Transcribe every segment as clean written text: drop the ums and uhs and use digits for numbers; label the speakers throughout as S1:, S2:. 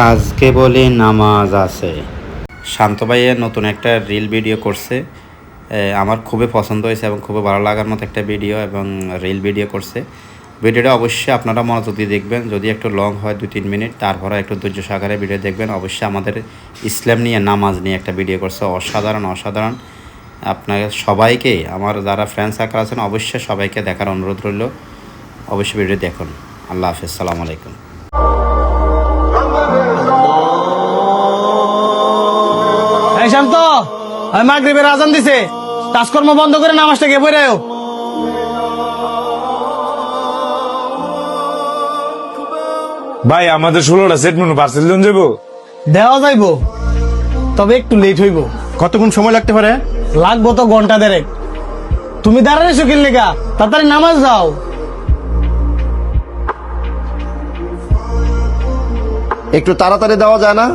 S1: আজকে বলি নামাজ আছে। শান্ত ভাইয়ের নতুন একটা রিল ভিডিও করছে, আমার খুবই পছন্দ হয়েছে এবং খুবই ভালো লাগার মতো একটা ভিডিও এবং রিল ভিডিও করছে। ভিডিওটা অবশ্যই আপনারা মনোযোগ দিয়ে দেখবেন, যদি একটু লং হয় 2-3 মিনিট, তারপরে একটু ধৈর্য সহকারে ভিডিও দেখবেন। অবশ্যই আমাদের ইসলাম নিয়ে, নামাজ নিয়ে একটা ভিডিও করছে, অসাধারণ। আপনাদের সবাইকে, আমার যারা ফ্রেন্ড সার্কেল আছেন, অবশ্যই সবাইকে দেখার অনুরোধ রইল। অবশ্যই ভিডিও দেখুন। আল্লাহ হাফিজ, সালাম আলাইকুম।
S2: শান্ত, মাগরিবের আজান দিছে, কাজকর্ম বন্ধ করে নামাজটা গে পড়ে আয়ো।
S3: ভাই আমাদের 16টা সেট মেনু পার্সেল জন যাবো।
S2: দেওয়া যাইবো, তবে একটু লেট হইব।
S4: কতক্ষণ সময় লাগতে পারে?
S2: লাগবো তো ঘন্টা দেড়েক। তুমি দাঁড়ালে শুকির লেগা, তাড়াতাড়ি নামাজ যাও।
S4: একটু তাড়াতাড়ি দেওয়া যায় না?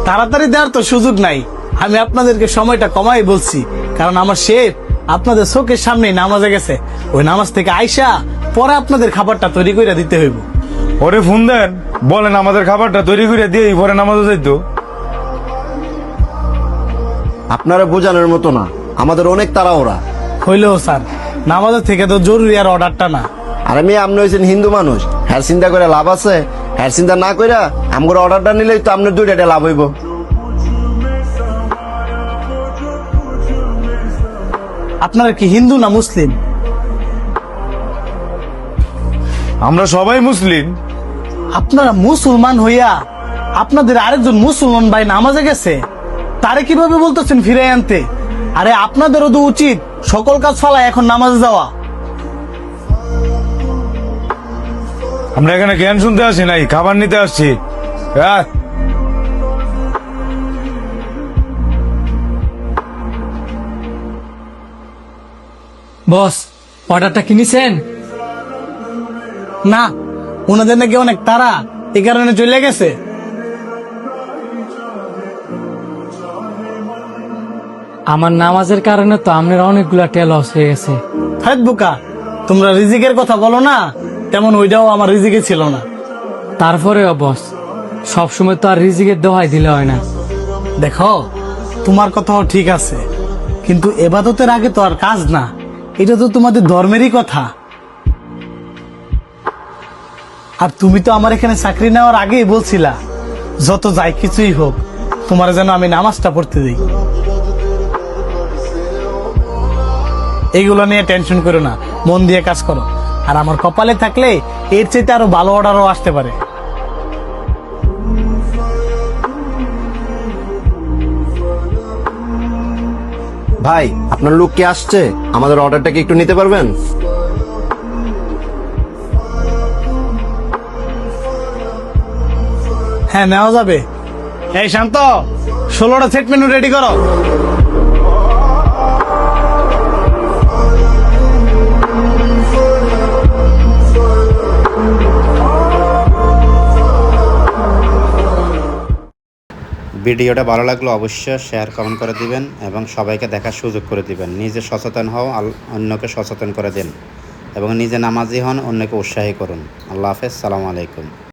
S2: তাড়াতাড়ি দেওয়ার তো সুযোগ নাই, আমি আপনাদেরকে সময়টা কমাই বলছি, কারণ আমার শেফ আপনাদের চোখের সামনেই নামাজে গেছে। ওই নামাজ থেকে আইসা পরে আপনাদের খাবারটা তৈরি করে দিতে হইব।
S3: ওরে ফোন দেন, বলেন আমাদের খাবারটা তৈরি করে দিয়ে পরে নামাজে যাইতো।
S4: আপনারা বোঝানোর মতো না, আমাদের অনেক তাড়াহুড়া।
S2: হইলেও স্যার, নামাজের থেকে তো জরুরি আর অর্ডারটা না।
S4: আর আপনি হয়েছেন হিন্দু মানুষ, হ্যার চিন্তা করে লাভ আছে? হ্যার চিন্তা না করে আমার অর্ডারটা নিলেই তো আপনার দুইটা লাভ হইব।
S2: আপনারা কি হিন্দু না মুসলিম?
S3: আমরা সবাই মুসলিম।
S2: আপনারা মুসলমান হইয়া আপনাদের আরেকজন মুসলমান ভাই নামাজে গেছে, তারে কিভাবে বলতেছেন ফিরে আনতে? আরে আপনাদেরও তো উচিত সকল কাজ ফালায় এখন নামাজে যাওয়া।
S3: আমরা এখানে জ্ঞান শুনতে আসি নাই, খাবার নিতে আসছি।
S5: বস, অর্ডারটা কিনেছেন?
S2: না, ওনাদের নাকি অনেক তারা, এই কারণে চলে গেছে।
S5: আমার নামাজের কারণে তো আপনার অনেকগুলা টেল লস হয়ে গেছে।
S2: হাত বুকা, তোমরা রিজিকের কথা বলো না, তেমন ওইটাও আমার রিজিকে ছিল না।
S5: তারপরেও বস, সবসময় তো আর রিজিকের দোহাই দিলে হয় না।
S2: দেখো, তোমার কথাও ঠিক আছে, কিন্তু এবাদতের আগে তো আর কাজ না, এটা তো তোমাদের ধর্মেরই কথা। আর তুমি তো আমার এখানে চাকরি নেওয়ার আগেই বলছিলা, যত যাই কিছুই হোক তোমার যেন আমি নামাজটা পড়তে দিই। এইগুলো নিয়ে টেনশন করো না, মন দিয়ে কাজ করো। আর আমার কপালে থাকলে এর চাইতে আরো ভালো অর্ডারও আসতে পারে।
S4: ভাই, আপনার লোক কি আসছে? আমাদের অর্ডারটা কি একটু নিতে পারবেন?
S2: হ্যাঁ, নেওয়া যাবে। এই শান্ত, 16টা সেট মেনু রেডি করো।
S1: ভিডিওটা ভালো লাগলে অবশ্যই শেয়ার, কমেন্ট করে দিবেন এবং সবাইকে দেখার সুযোগ করে দিবেন। নিজে সচেতন হও, অন্যকে সচেতন করে দিন এবং নিজে নামাজি হন, অন্যকে উৎসাহী করুন। আল্লাহ হাফেজ, সালামু আলাইকুম।